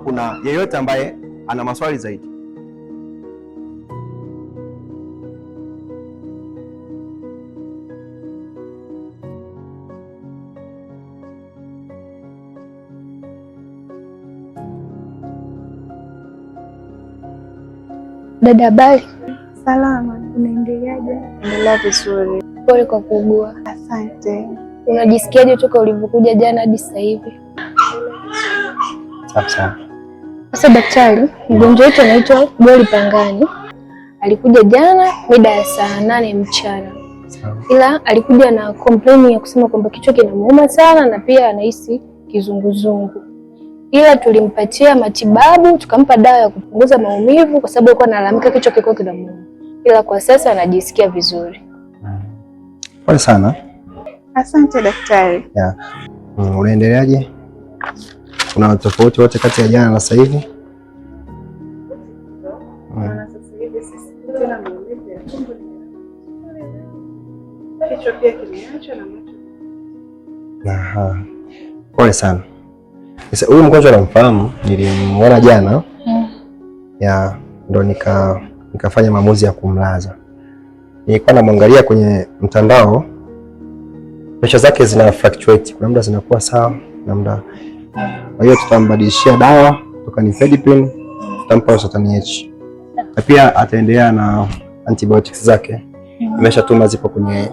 Kuna yeyote ambaye ana maswali zaidi? Dada, habari? Salama, unaendeleaje? Endelea vizuri. Pole kwa kuugua. Asante. Unajisikiaje toka ulivyokuja jana hadi sasa hivi? Sawa. Sasa daktari, mgonjwa wetu anaitwa Goli Pangani. Alikuja jana mida ya saa 8 mchana. Ila alikuja na complain ya kusema kwamba kichwa kinamuuma sana na pia anahisi kizunguzungu. Ila tulimpatia matibabu, tukampa dawa ya kupunguza maumivu kwa sababu alikuwa analalamika kichwa kilikuwa kinamuuma. Ila kwa sasa anajisikia vizuri. Pole sana. Asante daktari. Unaendeleaje? Kuna tofauti wote kati ya jana na sasa hivi? Kichwa pia kimeacha na macho. Pole sana. Sasa huyu mgonjwa namfahamu, nilimuona jana. Ndo nikafanya maamuzi ya kumlaza. Nilikuwa namwangalia kwenye mtandao, presha zake zina fluctuate. Kuna muda zinakuwa sawa, na muda. Kwa hiyo tutambadilishia dawa, tukanifedipin, tutampa Satan H. Na pia ataendelea na antibiotics zake. Nimeshatuma zipo kwenye